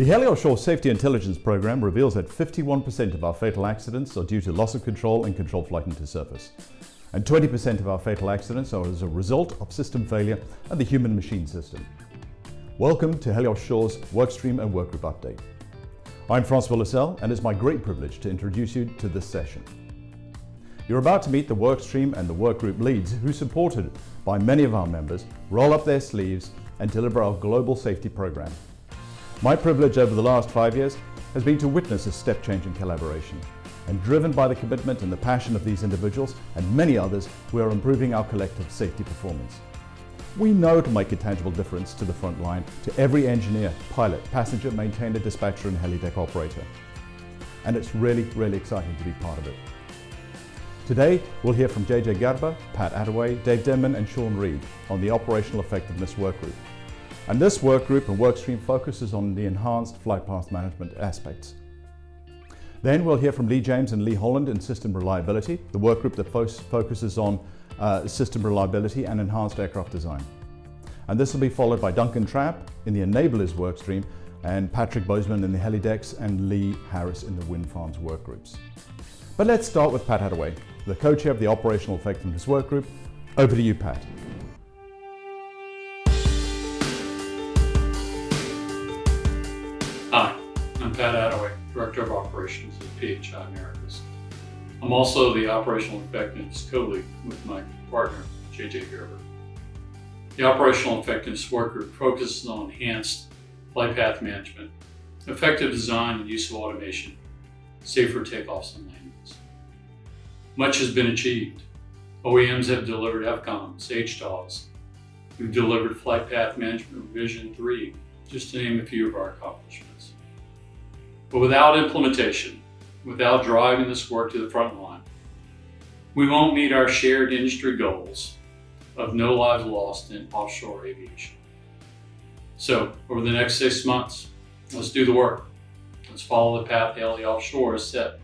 The HeliOffshore Safety Intelligence Programme reveals that 51% of our fatal accidents are due to loss of control and control flight into surface. And 20% of our fatal accidents are as a result of system failure and the human-machine system. Welcome to HeliOffshore's Workstream and Workgroup update. I'm Francois Lascelles, and it's my great privilege to introduce you to this session. You're about to meet the Workstream and the Workgroup leads who, supported by many of our members, roll up their sleeves and deliver our global safety program. My privilege over the last 5 years has been to witness a step change in collaboration, and driven by the commitment and the passion of these individuals and many others, we are improving our collective safety performance. We know to make a tangible difference to the front line, to every engineer, pilot, passenger, maintainer, dispatcher and helideck operator. And it's really exciting to be part of it. Today, we'll hear from JJ Garba, Pat Attaway, Dave Denman and Sean Reed on the Operational Effectiveness Workgroup. And this workgroup and workstream focuses on the enhanced flight path management aspects. Then we'll hear from Lee James and Lee Holland in System Reliability, the workgroup that focuses on system reliability and enhanced aircraft design. And this will be followed by Duncan Trapp in the Enablers workstream and Patrick Bozeman in the helidecks and Lee Harris in the wind farms workgroups. But let's start with Pat Attaway, the co-chair of the Operational Effectiveness Workgroup. Over to you, Pat. Hi, I'm Pat Attaway, Director of Operations at PHI Americas. I'm also the Operational Effectiveness Co-Lead with my partner, JJ Garba. The Operational Effectiveness Workgroup focuses on enhanced flight path management, effective design and use of automation, safer takeoffs and landings. Much has been achieved. OEMs have delivered FCOMs, HTOLs. We've delivered Flight Path Management Revision 3, just to name a few of our accomplishments. But without implementation, without driving this work to the front line, we won't meet our shared industry goals of no lives lost in offshore aviation. So, over the next 6 months, let's do the work. Let's follow the path HeliOffshore has set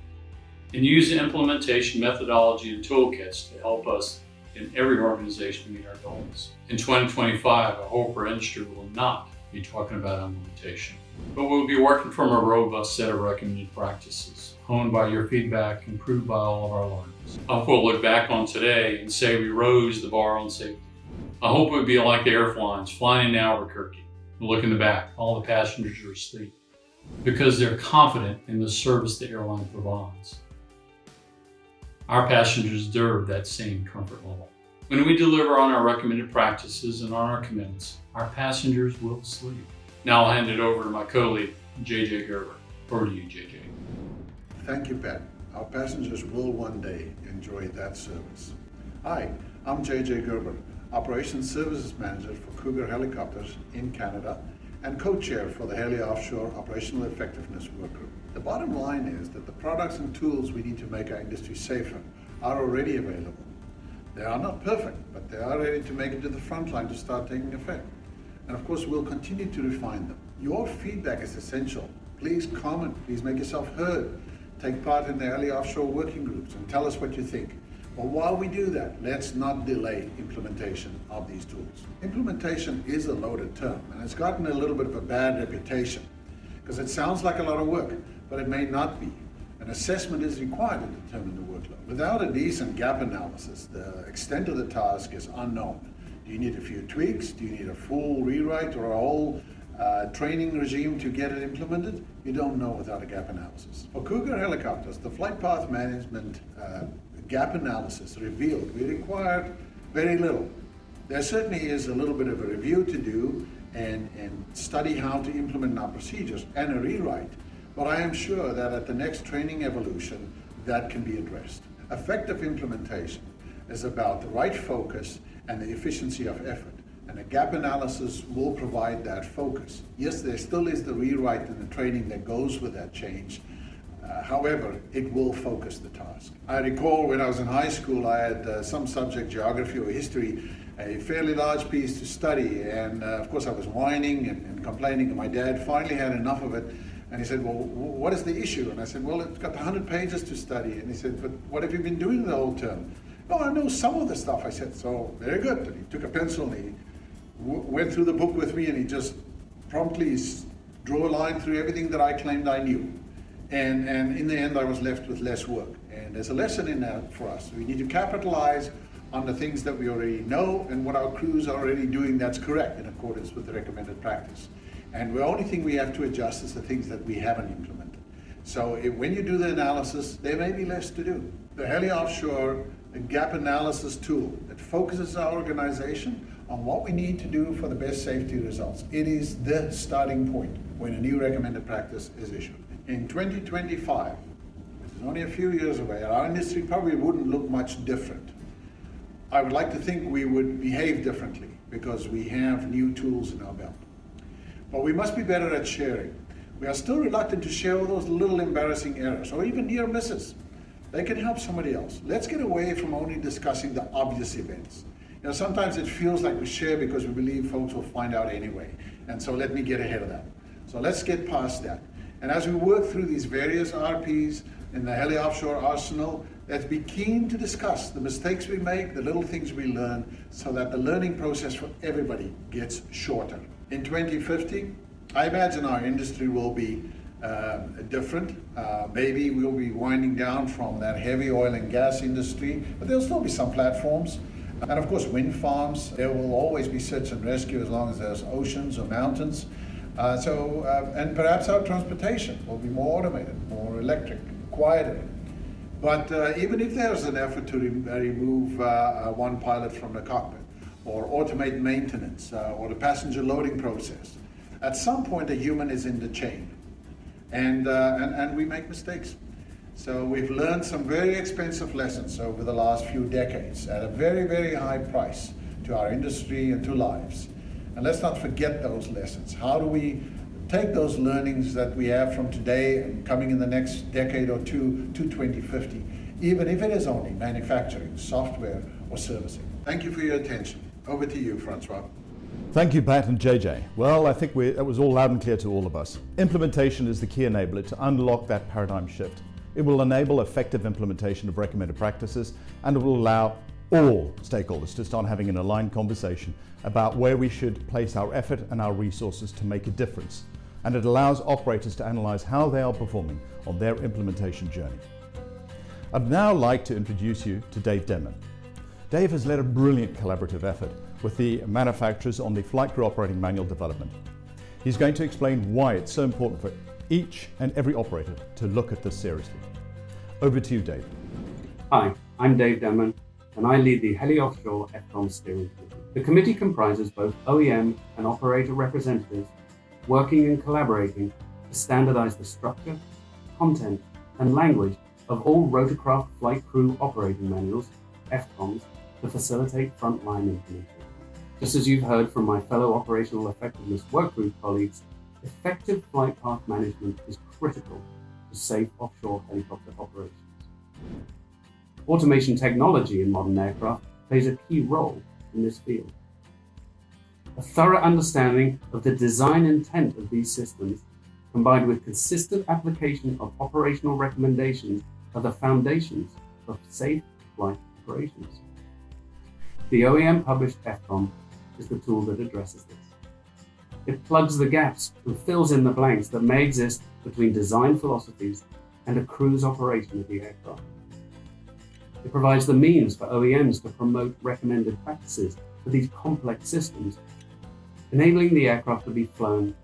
and use the implementation methodology and toolkits to help us in every organization meet our goals. In 2025, I hope our industry will not be talking about implementation, but we'll be working from a robust set of recommended practices, honed by your feedback, improved by all of our learners. I hope we'll look back on today and say we rose the bar on safety. I hope we'd be like the airlines flying in Albuquerque. Look in the back, all the passengers are asleep because they're confident in the service the airline provides. Our passengers deserve that same comfort level. When we deliver on our recommended practices and on our commitments, our passengers will sleep. Now I'll hand it over to my co-lead, JJ Garba. Over to you, JJ. Thank you, Pat. Our passengers will one day enjoy that service. Hi, I'm JJ Garba, Operations Services Manager for Cougar Helicopters in Canada and co-chair for the HeliOffshore Operational Effectiveness Workgroup. The bottom line is that the products and tools we need to make our industry safer are already available. They are not perfect, but they are ready to make it to the front line to start taking effect. And of course, we'll continue to refine them. Your feedback is essential. Please comment, please make yourself heard. Take part in the HeliOffshore working groups and tell us what you think. But while we do that, let's not delay implementation of these tools. Implementation is a loaded term, and it's gotten a little bit of a bad reputation because it sounds like a lot of work, but it may not be. An assessment is required to determine the workload. Without a decent gap analysis, the extent of the task is unknown. Do you need a few tweaks? Do you need a full rewrite or a whole training regime to get it implemented? You don't know without a gap analysis. For Cougar Helicopters, the flight path management gap analysis revealed we required very little. There certainly is a little bit of a review to do and study how to implement our procedures and a rewrite. But I am sure that at the next training evolution, that can be addressed. Effective implementation is about the right focus and the efficiency of effort. And a gap analysis will provide that focus. Yes, there still is the rewrite and the training that goes with that change. However, it will focus the task. I recall when I was in high school, I had some subject, geography or history, a fairly large piece to study. And of course I was whining and complaining, and my dad finally had enough of it. And he said, well, what is the issue? And I said, well, it's got 100 pages to study. And he said, but what have you been doing the whole term? Oh, I know some of the stuff. I said, so very good. And he took a pencil and he went through the book with me, and he just promptly draw a line through everything that I claimed I knew. And in the end, I was left with less work. And there's a lesson in that for us. We need to capitalize on the things that we already know and what our crews are already doing that's correct in accordance with the recommended practice. And the only thing we have to adjust is the things that we haven't implemented. So when you do the analysis, there may be less to do. The HeliOffshore gap analysis tool that focuses our organization on what we need to do for the best safety results. It is the starting point when a new recommended practice is issued. In 2025, which is only a few years away, our industry probably wouldn't look much different. I would like to think we would behave differently because we have new tools in our belt. But we must be better at sharing. We are still reluctant to share all those little embarrassing errors or even near misses. They can help somebody else. Let's get away from only discussing the obvious events. You know, sometimes it feels like we share because we believe folks will find out anyway. And so let me get ahead of that. So let's get past that. And as we work through these various RPs in the HeliOffshore arsenal, let's be keen to discuss the mistakes we make, the little things we learn, so that the learning process for everybody gets shorter. In 2050, I imagine our industry will be different. Maybe we'll be winding down from that heavy oil and gas industry, but there'll still be some platforms. And of course, wind farms. There will always be search and rescue as long as there's oceans or mountains. And perhaps our transportation will be more automated, more electric, quieter. But even if there's an effort to remove one pilot from the cockpit, or automate maintenance, or the passenger loading process, at some point a human is in the chain. And we make mistakes. So we've learned some very expensive lessons over the last few decades at a very, very high price to our industry and to lives. And let's not forget those lessons. How do we take those learnings that we have from today and coming in the next decade or two to 2050, even if it is only manufacturing, software, or servicing? Thank you for your attention. Over to you, Francois. Thank you, Pat and JJ. Well, I think that was all loud and clear to all of us. Implementation is the key enabler to unlock that paradigm shift. It will enable effective implementation of recommended practices, and it will allow all stakeholders to start having an aligned conversation about where we should place our effort and our resources to make a difference. And it allows operators to analyze how they are performing on their implementation journey. I'd now like to introduce you to Dave Denman. Dave has led a brilliant collaborative effort with the manufacturers on the Flight Crew Operating Manual development. He's going to explain why it's so important for each and every operator to look at this seriously. Over to you, Dave. Hi, I'm Dave Denman, and I lead the HeliOffshore FCOM Steering Committee. The committee comprises both OEM and operator representatives working and collaborating to standardize the structure, content, and language of all rotorcraft flight crew operating manuals, FCOMs, to facilitate frontline implementation. Just as you've heard from my fellow operational effectiveness workgroup colleagues, effective flight path management is critical to safe offshore helicopter operations. Automation technology in modern aircraft plays a key role in this field. A thorough understanding of the design intent of these systems, combined with consistent application of operational recommendations, are the foundations of safe flight operations. The OEM published FCOM is the tool that addresses this. It plugs the gaps and fills in the blanks that may exist between design philosophies and a crew's operation of the aircraft. It provides the means for OEMs to promote recommended practices for these complex systems, enabling the aircraft to be flown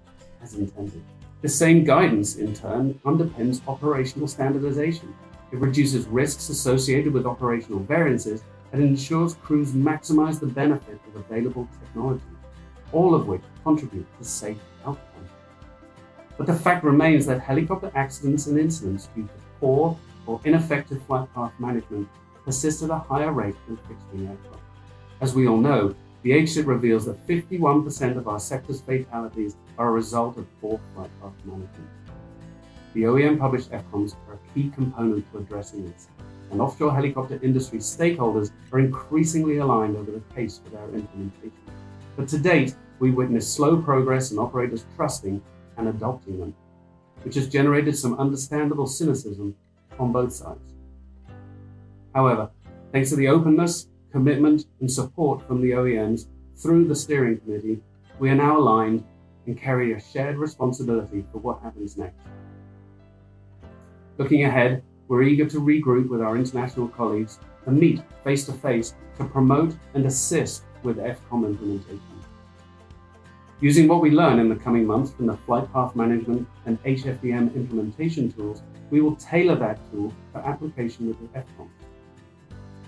as intended. The same guidance, in turn, underpins operational standardization. It reduces risks associated with operational variances and ensures crews maximize the benefit of available technology, all of which contribute to safe outcomes. But the fact remains that helicopter accidents and incidents due to poor or ineffective flight path management persist at a higher rate than fixed-wing aircraft. As we all know, the HSIT reveals that 51% of our sector's fatalities are a result of poor flight path management. The OEM published FCOMs are a key component to addressing this, and offshore helicopter industry stakeholders are increasingly aligned over the pace for their implementation. But to date, we witness slow progress in operators trusting and adopting them, which has generated some understandable cynicism on both sides. However, thanks to the openness, commitment, and support from the OEMs through the steering committee, we are now aligned and carry a shared responsibility for what happens next. Looking ahead, we're eager to regroup with our international colleagues and meet face-to-face to promote and assist with FCOM implementation. Using what we learn in the coming months from the flight path management and HFDM implementation tools, we will tailor that tool for application with the FCOM.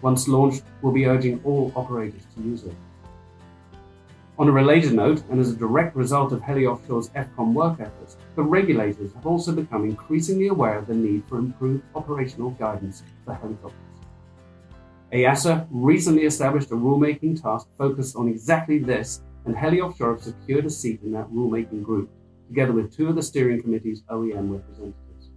Once launched, we'll be urging all operators to use it. On a related note, and as a direct result of HeliOffshore's FCOM work efforts, the regulators have also become increasingly aware of the need for improved operational guidance for helicopters. EASA recently established a rulemaking task focused on exactly this, and HeliOffshore have secured a seat in that rulemaking group, together with 2 of the steering committee's OEM representatives.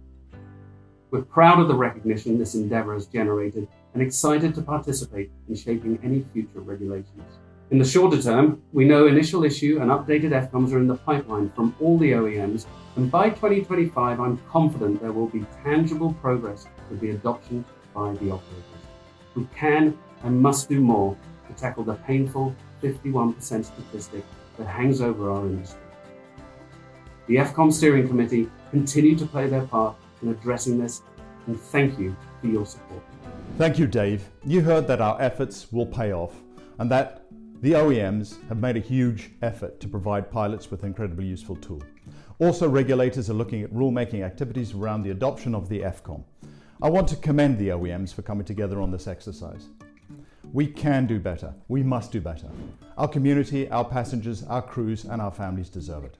We're proud of the recognition this endeavour has generated and excited to participate in shaping any future regulations. In the shorter term, we know initial issue and updated FCOMs are in the pipeline from all the OEMs, and by 2025, I'm confident there will be tangible progress with the adoption by the operators. We can and must do more to tackle the painful 51% statistic that hangs over our industry. The FCOM Steering Committee continue to play their part in addressing this, and thank you for your support. Thank you, Dave. You heard that our efforts will pay off and that the OEMs have made a huge effort to provide pilots with an incredibly useful tool. Also, regulators are looking at rulemaking activities around the adoption of the FCOM. I want to commend the OEMs for coming together on this exercise. We can do better. We must do better. Our community, our passengers, our crews, and our families deserve it.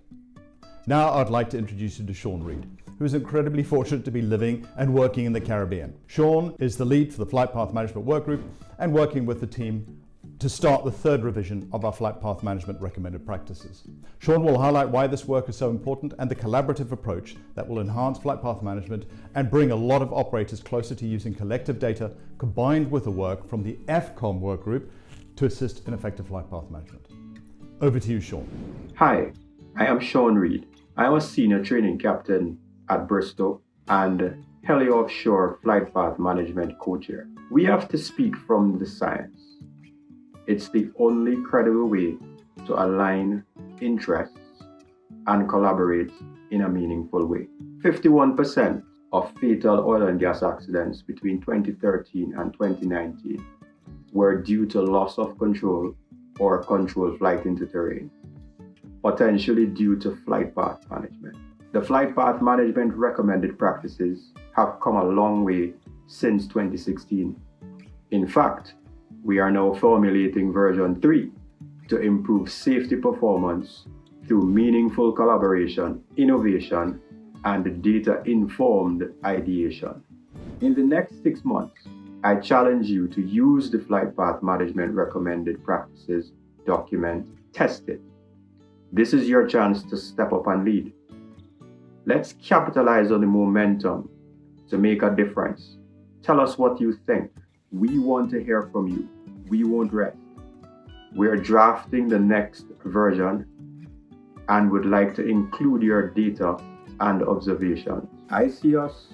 Now I'd like to introduce you to Sean Reed, who is incredibly fortunate to be living and working in the Caribbean. Sean is the lead for the Flight Path Management Workgroup and working with the team to start the 3rd revision of our Flight Path Management Recommended Practices. Sean will highlight why this work is so important and the collaborative approach that will enhance flight path management and bring a lot of operators closer to using collective data combined with the work from the FCOM Workgroup to assist in effective flight path management. Over to you, Sean. Hi, I am Sean Reed. I am a senior training captain at Bristol and HeliOffshore Flight Path Management Co-Chair. We have to speak from the science. It's the only credible way to align interests and collaborate in a meaningful way. 51% of fatal oil and gas accidents between 2013 and 2019 were due to loss of control or controlled flight into terrain, potentially due to flight path management. The flight path management recommended practices have come a long way since 2016. In fact, we are now formulating version 3 to improve safety performance through meaningful collaboration, innovation, and data-informed ideation. In the next 6 months, I challenge you to use the Flight Path Management Recommended Practices document, test it. This is your chance to step up and lead. Let's capitalize on the momentum to make a difference. Tell us what you think. We want to hear from you. We won't rest. We're drafting the next version and would like to include your data and observations. I see us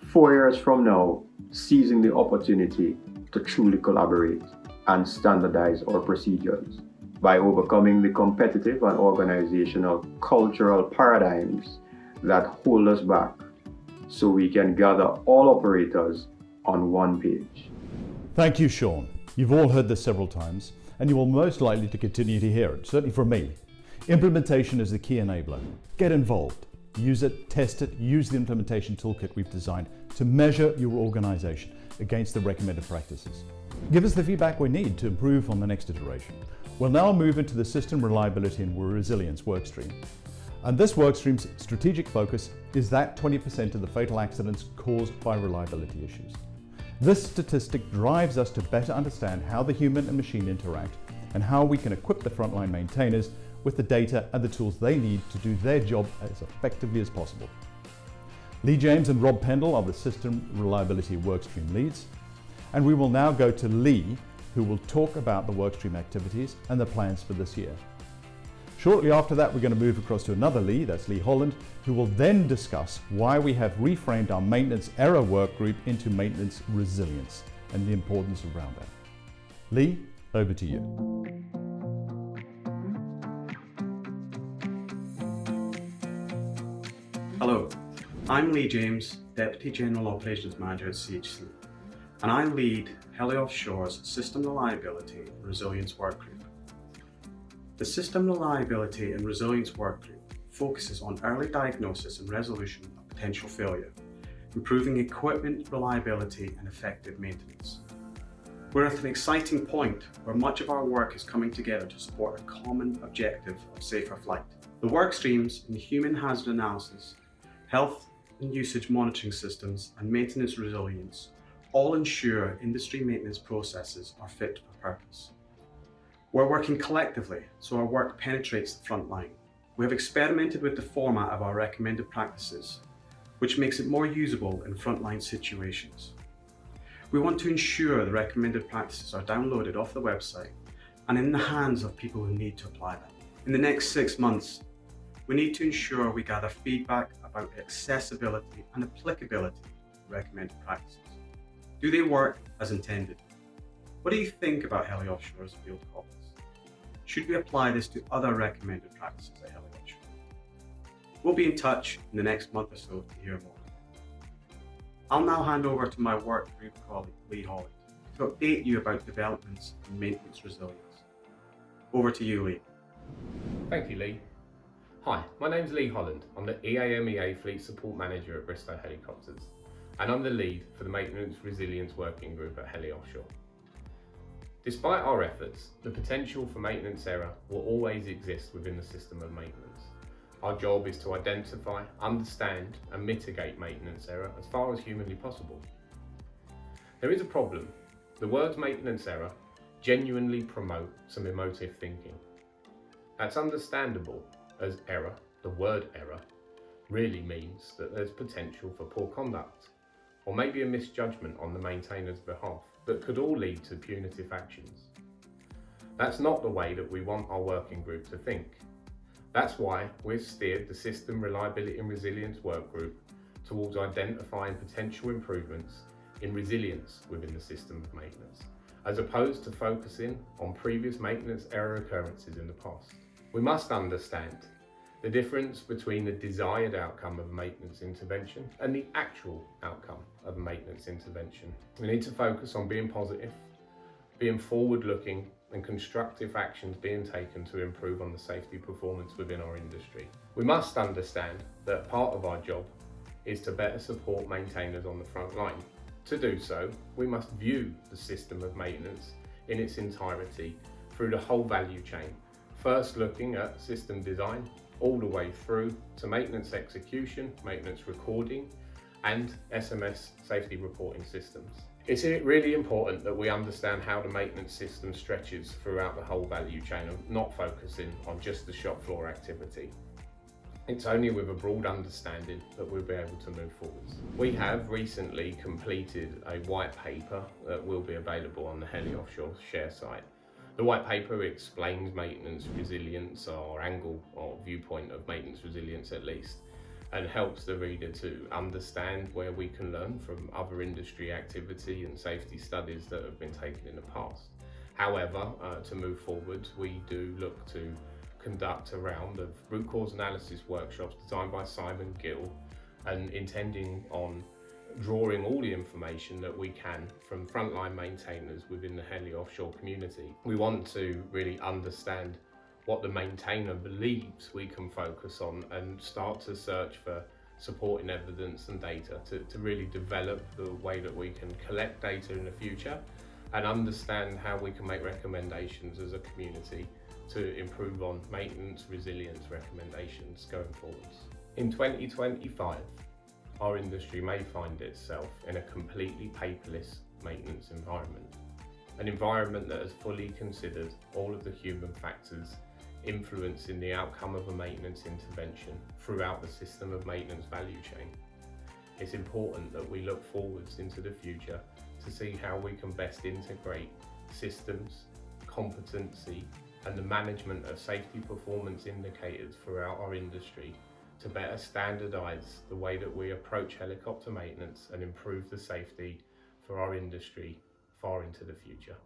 4 years from now seizing the opportunity to truly collaborate and standardize our procedures by overcoming the competitive and organizational cultural paradigms that hold us back so we can gather all operators on one page. Thank you, Sean. You've all heard this several times, and you will most likely to continue to hear it, certainly from me. Implementation is the key enabler. Get involved. Use it, test it, use the implementation toolkit we've designed to measure your organization against the recommended practices. Give us the feedback we need to improve on the next iteration. We'll now move into the System Reliability and Resilience workstream. And this workstream's strategic focus is that 20% of the fatal accidents caused by reliability issues. This statistic drives us to better understand how the human and machine interact and how we can equip the frontline maintainers with the data and the tools they need to do their job as effectively as possible. Lee James and Rob Pendle are the System Reliability Workstream leads, and we will now go to Lee, who will talk about the workstream activities and the plans for this year. Shortly after that, we're going to move across to another Lee, that's Lee Holland, who will then discuss why we have reframed our maintenance error work group into maintenance resilience and the importance around that. Lee, over to you. I'm Lee James, Deputy General Operations Manager at CHC, and I lead HeliOffshore's System Reliability and Resilience Workgroup. The System Reliability and Resilience Workgroup focuses on early diagnosis and resolution of potential failure, improving equipment reliability and effective maintenance. We're at an exciting point where much of our work is coming together to support a common objective of safer flight. The work streams in human hazard analysis, health and usage monitoring systems, and maintenance resilience all ensure industry maintenance processes are fit for purpose. We're working collectively so our work penetrates the front line. We have experimented with the format of our recommended practices, which makes it more usable in frontline situations. We want to ensure the recommended practices are downloaded off the website and in the hands of people who need to apply them. In the next 6 months, we need to ensure we gather feedback about accessibility and applicability of recommended practices. Do they work as intended? What do you think about HeliOffshore's field calls? Should we apply this to other recommended practices at HeliOffshore? We'll be in touch in the next month or so to hear more. I'll now hand over to my work group colleague, Lee Holland, to update you about developments in maintenance resilience. Over to you, Lee. Thank you, Lee. Hi, my name's Lee Holland. I'm the EAMEA Fleet Support Manager at Bristow Helicopters, and I'm the lead for the Maintenance Resilience Working Group at HeliOffshore. Despite our efforts, the potential for maintenance error will always exist within the system of maintenance. Our job is to identify, understand, and mitigate maintenance error as far as humanly possible. There is a problem. The words maintenance error genuinely promote some emotive thinking. That's understandable, as error, the word error, really means that there's potential for poor conduct, or maybe a misjudgment on the maintainer's behalf that could all lead to punitive actions. That's not the way that we want our working group to think. That's why we've steered the System Reliability and Resilience Workgroup towards identifying potential improvements in resilience within the system of maintenance, as opposed to focusing on previous maintenance error occurrences in the past. We must understand the difference between the desired outcome of a maintenance intervention and the actual outcome of a maintenance intervention. We need to focus on being positive, being forward-looking, and constructive actions being taken to improve on the safety performance within our industry. We must understand that part of our job is to better support maintainers on the front line. To do so, we must view the system of maintenance in its entirety through the whole value chain, first looking at system design all the way through to maintenance execution, maintenance recording, and SMS safety reporting systems. It's really important that we understand how the maintenance system stretches throughout the whole value chain and not focusing on just the shop floor activity. It's only with a broad understanding that we'll be able to move forwards. We have recently completed a white paper that will be available on the HeliOffshore Share site. The white paper explains maintenance resilience, or angle or viewpoint of maintenance resilience at least, and helps the reader to understand where we can learn from other industry activity and safety studies that have been taken in the past. However, to move forward, we do look to conduct a round of root cause analysis workshops designed by Simon Gill, and intending on drawing all the information that we can from frontline maintainers within the HeliOffshore community. We want to really understand what the maintainer believes we can focus on and start to search for supporting evidence and data to really develop the way that we can collect data in the future and understand how we can make recommendations as a community to improve on maintenance resilience recommendations going forwards. In 2025, our industry may find itself in a completely paperless maintenance environment, an environment that has fully considered all of the human factors influencing the outcome of a maintenance intervention throughout the system of maintenance value chain. It's important that we look forwards into the future to see how we can best integrate systems, competency, and the management of safety performance indicators throughout our industry to better standardise the way that we approach helicopter maintenance and improve the safety for our industry far into the future.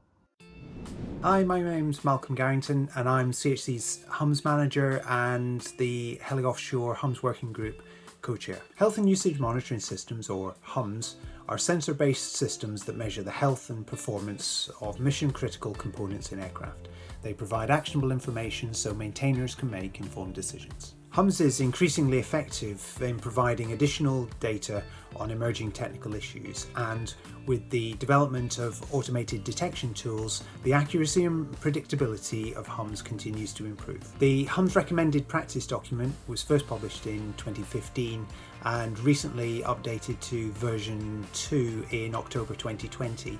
Hi, my name's Malcolm Garrington and I'm CHC's HUMS Manager and the HeliOffshore HUMS Working Group co-chair. Health and Usage Monitoring Systems, or HUMS, are sensor-based systems that measure the health and performance of mission-critical components in aircraft. They provide actionable information so maintainers can make informed decisions. HUMS is increasingly effective in providing additional data on emerging technical issues, and with the development of automated detection tools, the accuracy and predictability of HUMS continues to improve. The HUMS recommended practice document was first published in 2015 and recently updated to version 2 in October 2020.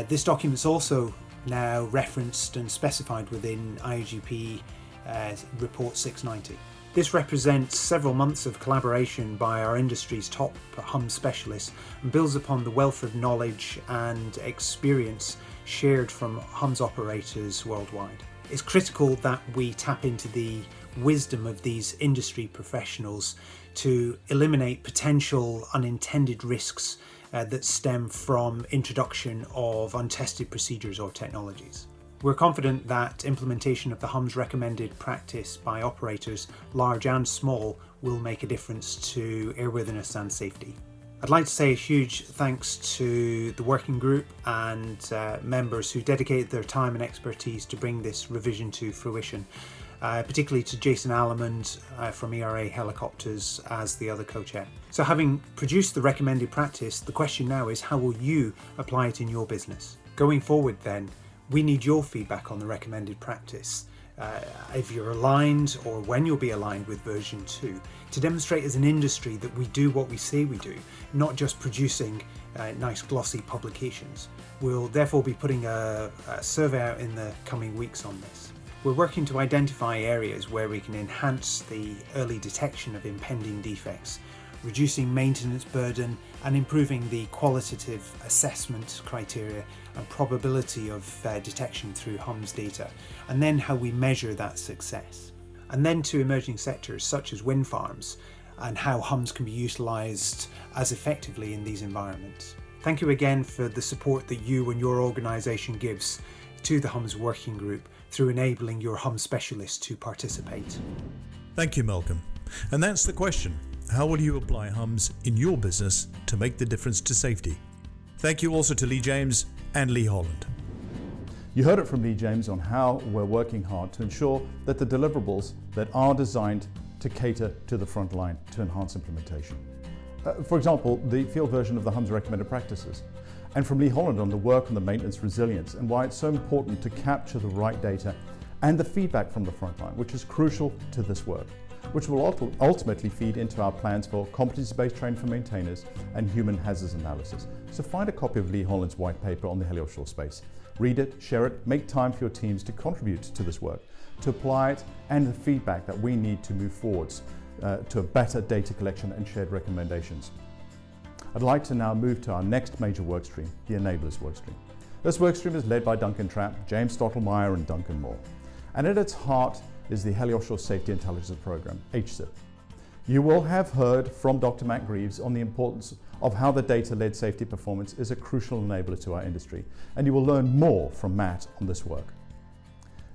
This document is also now referenced and specified within IOGP Report 690. This represents several months of collaboration by our industry's top HUMS specialists and builds upon the wealth of knowledge and experience shared from HUMS operators worldwide. It's critical that we tap into the wisdom of these industry professionals to eliminate potential unintended risks that stem from introduction of untested procedures or technologies. We're confident that implementation of the HUMS recommended practice by operators, large and small, will make a difference to airworthiness and safety. I'd like to say a huge thanks to the working group and members who dedicated their time and expertise to bring this revision to fruition, particularly to Jason Allemond from ERA Helicopters as the other co-chair. So having produced the recommended practice, the question now is, how will you apply it in your business? Going forward then, we need your feedback on the recommended practice, if you're aligned or when you'll be aligned with version 2, to demonstrate as an industry that we do what we say we do, not just producing nice glossy publications. We'll therefore be putting a survey out in the coming weeks on this. We're working to identify areas where we can enhance the early detection of impending defects, reducing maintenance burden and improving the qualitative assessment criteria and probability of detection through HUMS data, and then how we measure that success. And then to emerging sectors such as wind farms and how HUMS can be utilised as effectively in these environments. Thank you again for the support that you and your organisation gives to the HUMS working group through enabling your HUMS specialists to participate. Thank you, Malcolm. And that's the question. How will you apply HUMS in your business to make the difference to safety? Thank you also to Lee James and Lee Holland. You heard it from Lee James on how we're working hard to ensure that the deliverables that are designed to cater to the front line to enhance implementation. For example, the field version of the HUMS recommended practices. And from Lee Holland on the work on the maintenance resilience and why it's so important to capture the right data and the feedback from the front line, which is crucial to this work, which will ultimately feed into our plans for competency-based training for maintainers and human hazards analysis. So find a copy of Lee Holland's white paper on the HeliOffshore space. Read it, share it, make time for your teams to contribute to this work, to apply it, and the feedback that we need to move forwards to a better data collection and shared recommendations. I'd like to now move to our next major workstream, the Enablers workstream. This workstream is led by Duncan Trapp, James Stottlemyre and Duncan Moore. And at its heart is the HeliOffshore Safety Intelligence Programme, HSIP. You will have heard from Dr. Matt Greaves on the importance of how the data-led safety performance is a crucial enabler to our industry, and you will learn more from Matt on this work.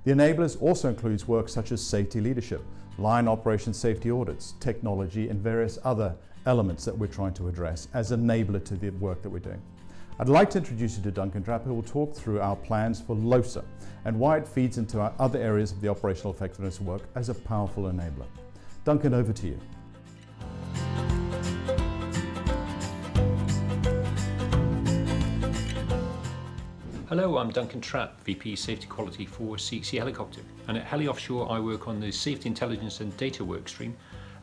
The Enablers also includes work such as safety leadership, line operation safety audits, technology, and various other elements that we're trying to address as an enabler to the work that we're doing. I'd like to introduce you to Duncan Trapp, who will talk through our plans for LOSA and why it feeds into our other areas of the operational effectiveness work as a powerful enabler. Duncan, over to you. Hello, I'm Duncan Trapp, VP Safety Quality for CXC Helicopter, and at HeliOffshore I work on the Safety Intelligence and Data Workstream,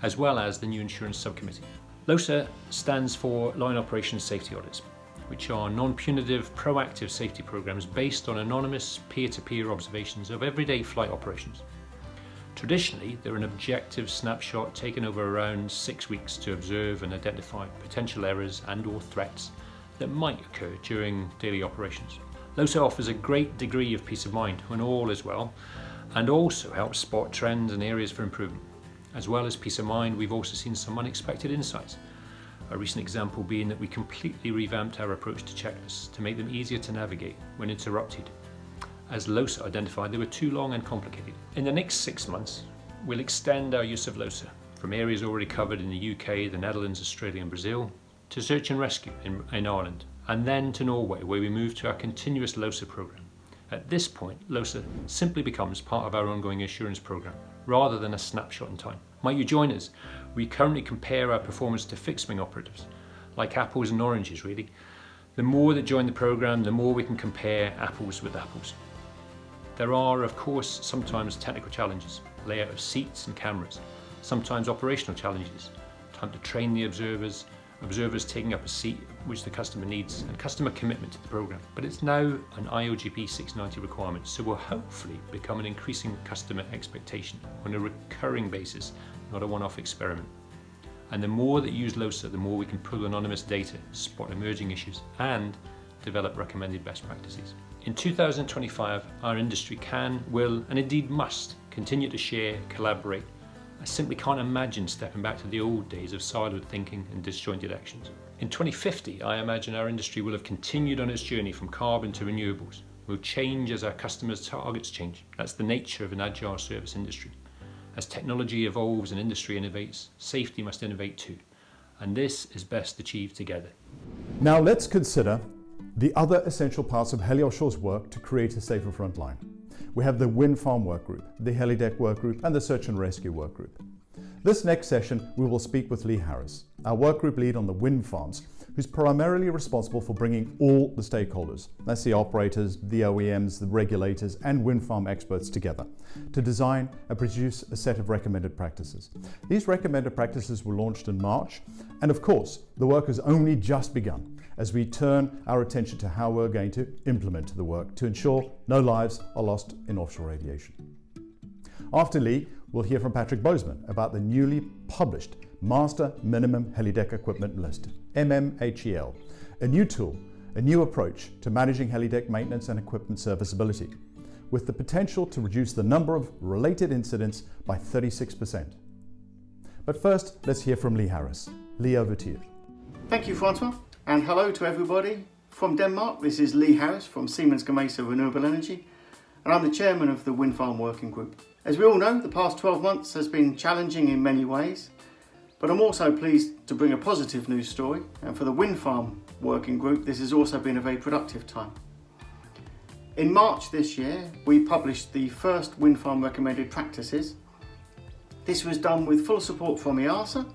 as well as the new Insurance Subcommittee. LOSA stands for Line Operations Safety Audits, which are non-punitive, proactive safety programs based on anonymous peer-to-peer observations of everyday flight operations. Traditionally, they're an objective snapshot taken over around 6 weeks to observe and identify potential errors and/or threats that might occur during daily operations. LOSA offers a great degree of peace of mind when all is well, and also helps spot trends and areas for improvement. As well as peace of mind, we've also seen some unexpected insights. A recent example being that we completely revamped our approach to checklists to make them easier to navigate when interrupted, as LOSA identified they were too long and complicated. In the next 6 months, we'll extend our use of LOSA from areas already covered in the UK, the Netherlands, Australia and Brazil, to search and rescue in Ireland, and then to Norway, where we move to our continuous LOSA programme. At this point, LOSA simply becomes part of our ongoing assurance programme, rather than a snapshot in time. Might you join us? We currently compare our performance to fixed-wing operatives, like apples and oranges really. The more that join the programme, the more we can compare apples with apples. There are, of course, sometimes technical challenges, layout of seats and cameras, sometimes operational challenges, time to train the observers taking up a seat which the customer needs, and customer commitment to the programme. But it's now an IOGP 690 requirement, so will hopefully become an increasing customer expectation on a recurring basis, not a one-off experiment. And the more that use LOSA, the more we can pull anonymous data, spot emerging issues, and develop recommended best practices. In 2025, our industry can, will, and indeed must continue to share, collaborate. I simply can't imagine stepping back to the old days of siloed thinking and disjointed actions. In 2050, I imagine our industry will have continued on its journey from carbon to renewables. We'll change as our customers' targets change. That's the nature of an agile service industry. As technology evolves and industry innovates, safety must innovate too. And this is best achieved together. Now let's consider the other essential parts of HeliOffshore's work to create a safer frontline. We have the wind farm workgroup, the helideck workgroup, and the search and rescue workgroup. This next session, we will speak with Lee Harris, our workgroup lead on the wind farms, who's primarily responsible for bringing all the stakeholders, that's the operators, the OEMs, the regulators, and wind farm experts together to design and produce a set of recommended practices. These recommended practices were launched in March, and of course, the work has only just begun as we turn our attention to how we're going to implement the work to ensure no lives are lost in offshore aviation. After Lee, we'll hear from Patrick Bozeman about the newly published Master Minimum Helideck Equipment List, MMHEL, a new tool, a new approach to managing helideck maintenance and equipment serviceability, with the potential to reduce the number of related incidents by 36%. But first, let's hear from Lee Harris. Lee, over to you. Thank you, Francois. And hello to everybody from Denmark. This is Lee Harris from Siemens Gamesa Renewable Energy, and I'm the chairman of the Wind Farm Working Group. As we all know, the past 12 months has been challenging in many ways, but I'm also pleased to bring a positive news story, and for the Wind Farm Working Group, this has also been a very productive time. In March this year, we published the first wind farm recommended practices. This was done with full support from EASA,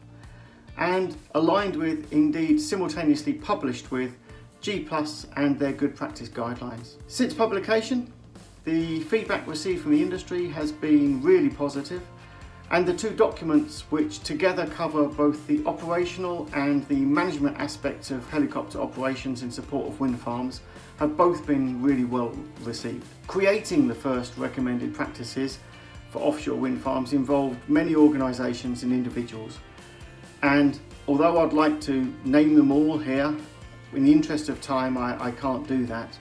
and aligned with, indeed simultaneously published with, G+ and their good practice guidelines. Since publication, the feedback received from the industry has been really positive, and the two documents, which together cover both the operational and the management aspects of helicopter operations in support of wind farms, have both been really well received. Creating the first recommended practices for offshore wind farms involved many organisations and individuals. And although I'd like to name them all here, in the interest of time I can't do that.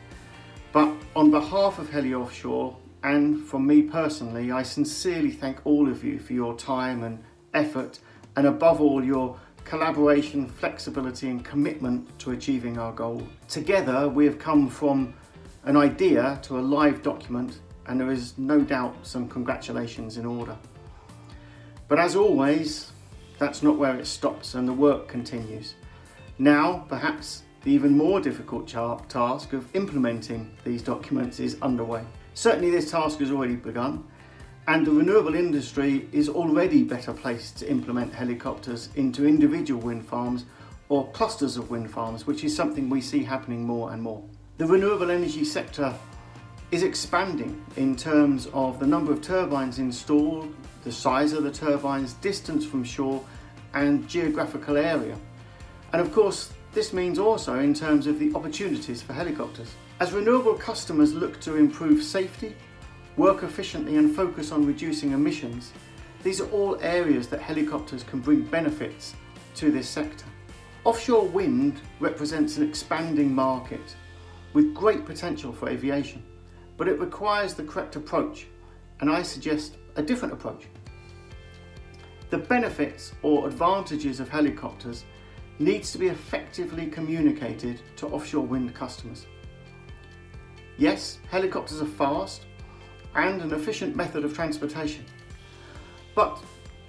But on behalf of HeliOffshore and from me personally, I sincerely thank all of you for your time and effort, and above all your collaboration, flexibility and commitment to achieving our goal. Together we have come from an idea to a live document, and there is no doubt some congratulations in order. But as always, that's not where it stops, and the work continues. Now, perhaps the even more difficult task of implementing these documents is underway. Certainly this task has already begun, and the renewable industry is already better placed to implement helicopters into individual wind farms or clusters of wind farms, which is something we see happening more and more. The renewable energy sector is expanding in terms of the number of turbines installed, the size of the turbines, distance from shore and geographical area. And of course, this means also in terms of the opportunities for helicopters. As renewable customers look to improve safety, work efficiently and focus on reducing emissions, these are all areas that helicopters can bring benefits to this sector. Offshore wind represents an expanding market with great potential for aviation, but it requires the correct approach, and I suggest a different approach. The benefits or advantages of helicopters needs to be effectively communicated to offshore wind customers. Yes, helicopters are fast and an efficient method of transportation, but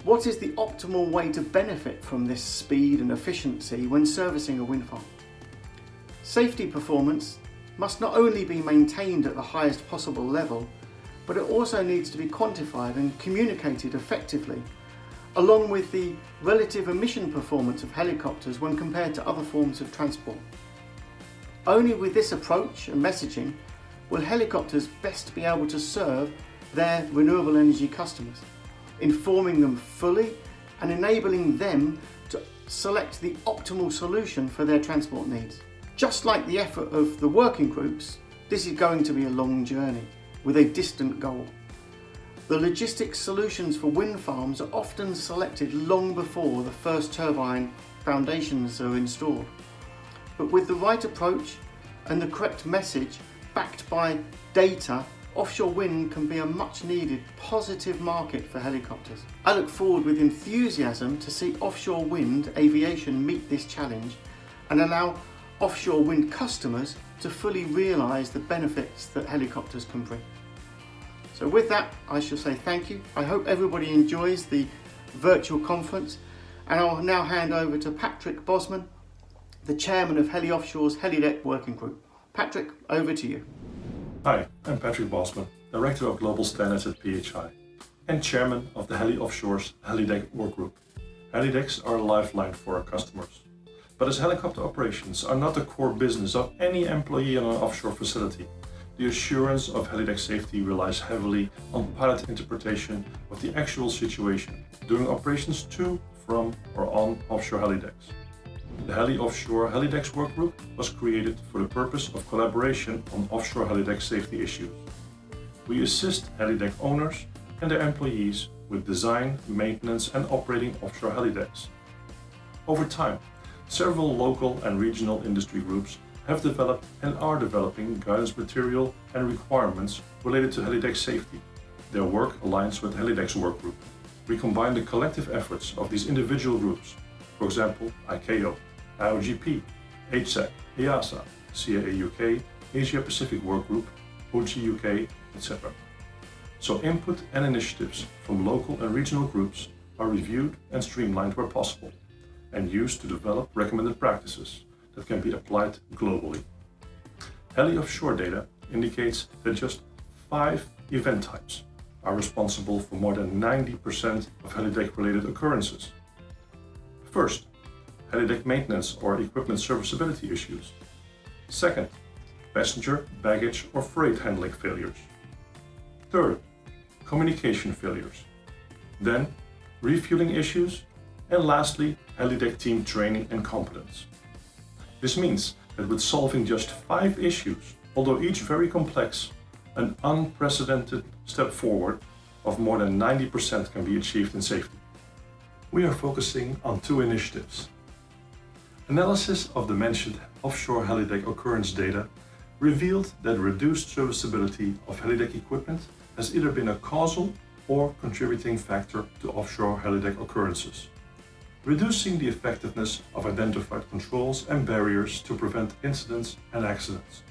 What is the optimal way to benefit from this speed and efficiency when servicing a wind farm? Safety performance must not only be maintained at the highest possible level, but it also needs to be quantified and communicated effectively, along with the relative emission performance of helicopters when compared to other forms of transport. Only with this approach and messaging will helicopters best be able to serve their renewable energy customers, informing them fully and enabling them to select the optimal solution for their transport needs. Just like the effort of the working groups, this is going to be a long journey with a distant goal. The logistics solutions for wind farms are often selected long before the first turbine foundations are installed. But with the right approach and the correct message backed by data, offshore wind can be a much needed positive market for helicopters. I look forward with enthusiasm to see offshore wind aviation meet this challenge and allow offshore wind customers to fully realise the benefits that helicopters can bring. So with that, I shall say thank you. I hope everybody enjoys the virtual conference, and I'll now hand over to Patrick Bosman, the chairman of HeliOffshore's Helideck Working Group. Patrick, over to you. Hi, I'm Patrick Bosman, Director of Global Standards at PHI and Chairman of the HeliOffshore's Helideck Workgroup. Helidecks are a lifeline for our customers. But as helicopter operations are not the core business of any employee in an offshore facility, the assurance of helideck safety relies heavily on pilot interpretation of the actual situation during operations to, from, or on offshore helidecks. The HeliOffshore Helidecks Workgroup was created for the purpose of collaboration on offshore helideck safety issues. We assist helideck owners and their employees with design, maintenance, and operating offshore helidecks. Over time, several local and regional industry groups have developed and are developing guidance material and requirements related to helideck safety. Their work aligns with Helidecks Workgroup. We combine the collective efforts of these individual groups, for example, ICAO, IOGP, HSEC, EASA, CAA UK, Asia Pacific Workgroup, OG UK, etc. So input and initiatives from local and regional groups are reviewed and streamlined where possible, and used to develop recommended practices that can be applied globally. HeliOffshore data indicates that just 5 event types are responsible for more than 90% of helideck-related occurrences. First, helideck maintenance or equipment serviceability issues. Second, passenger, baggage, or freight handling failures. Third, communication failures. Then, refueling issues. And lastly, helideck team training and competence. This means that with solving just 5 issues, although each very complex, an unprecedented step forward of more than 90% can be achieved in safety. We are focusing on 2 initiatives. Analysis of the mentioned offshore helideck occurrence data revealed that reduced serviceability of helideck equipment has either been a causal or contributing factor to offshore helideck occurrences, reducing the effectiveness of identified controls and barriers to prevent incidents and accidents.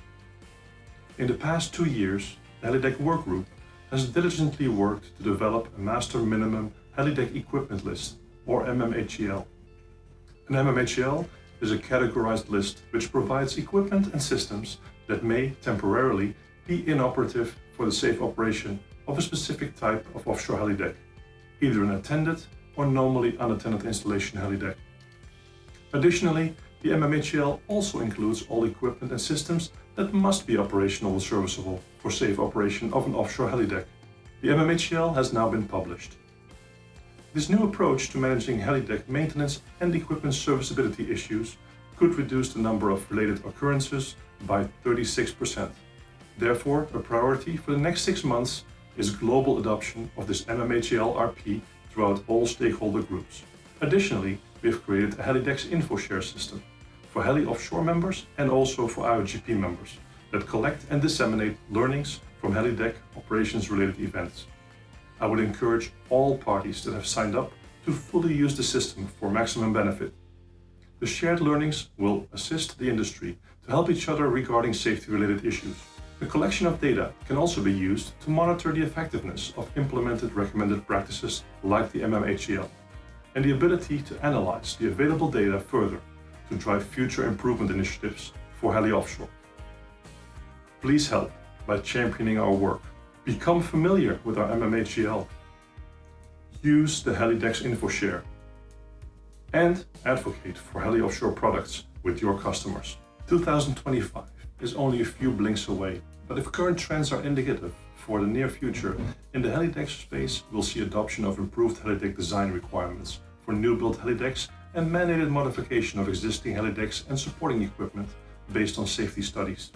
In the past 2 years, the Helideck Workgroup has diligently worked to develop a Master Minimum Helideck Equipment List, or MMHEL. An MMHEL is a categorized list which provides equipment and systems that may temporarily be inoperative for the safe operation of a specific type of offshore helideck, either an attended or normally unattended installation helideck. Additionally, the MMHEL also includes all equipment and systems that must be operational and serviceable for safe operation of an offshore helideck. The MMHEL has now been published. This new approach to managing helideck maintenance and equipment serviceability issues could reduce the number of related occurrences by 36%. Therefore, a priority for the next 6 months is global adoption of this MMHEL RP throughout all stakeholder groups. Additionally, we have created a Helidecks InfoShare system for HeliOffshore members and also for IOGP members that collect and disseminate learnings from helideck operations-related events. I would encourage all parties that have signed up to fully use the system for maximum benefit. The shared learnings will assist the industry to help each other regarding safety-related issues, The collection of data can also be used to monitor the effectiveness of implemented recommended practices like the MMHEL, and the ability to analyze the available data further to drive future improvement initiatives for HeliOffshore. Please help by championing our work. Become familiar with our MMHEL. Use the helidecks InfoShare and advocate for HeliOffshore products with your customers. 2025 is only a few blinks away, but if current trends are indicative for the near future, in the helidecks space we'll see adoption of improved helideck design requirements for new built helidecks and mandated modification of existing helidecks and supporting equipment based on safety studies.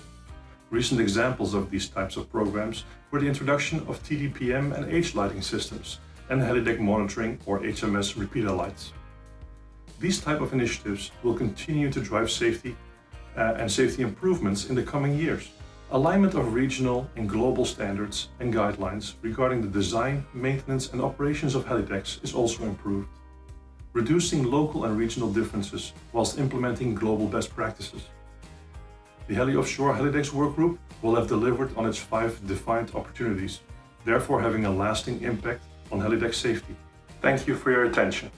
Recent examples of these types of programs were the introduction of TDPM and H-lighting systems and helideck monitoring or HMS repeater lights. These type of initiatives will continue to drive safety and safety improvements in the coming years. Alignment of regional and global standards and guidelines regarding the design, maintenance and operations of helidecks is also improved, reducing local and regional differences whilst implementing global best practices. The HeliOffshore Helidecks Workgroup will have delivered on its 5 defined opportunities, therefore having a lasting impact on helideck safety. Thank you for your attention.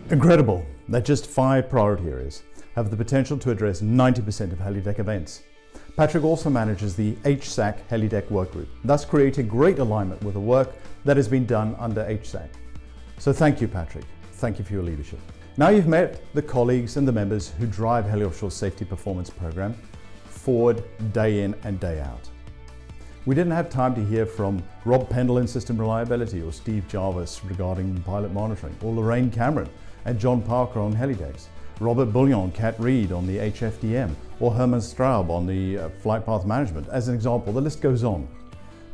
Incredible that just 5 priority areas have the potential to address 90% of helideck events. Patrick also manages the HSAC Helideck Workgroup, thus creating great alignment with the work that has been done under HSAC. So thank you, Patrick. Thank you for your leadership. Now you've met the colleagues and the members who drive HeliOffshore's Safety Performance Programme forward day in and day out. We didn't have time to hear from Rob Pendle in System Reliability, or Steve Jarvis regarding pilot monitoring, or Lorraine Cameron and John Parker on helidecks, Robert Bullion, Kat Reed on the HFDM, or Herman Straub on the flight path management. As an example, the list goes on.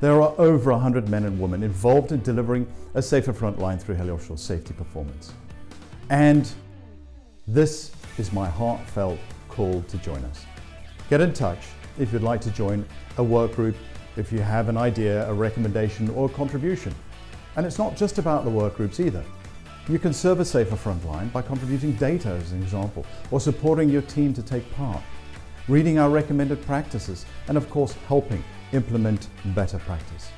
There are over 100 men and women involved in delivering a safer frontline through HeliOffshore's safety performance. And this is my heartfelt call to join us. Get in touch if you'd like to join a work group, if you have an idea, a recommendation or a contribution. And it's not just about the work groups either. You can serve a safer frontline by contributing data as an example, or supporting your team to take part, reading our recommended practices, and of course helping implement better practice.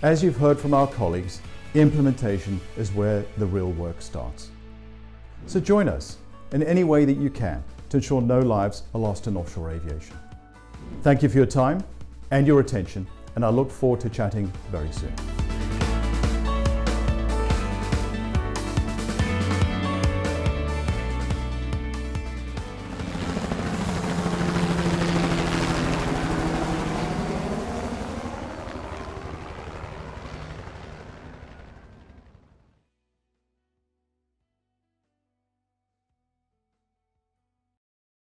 As you've heard from our colleagues, implementation is where the real work starts. So join us in any way that you can to ensure no lives are lost in offshore aviation. Thank you for your time and your attention, and I look forward to chatting very soon.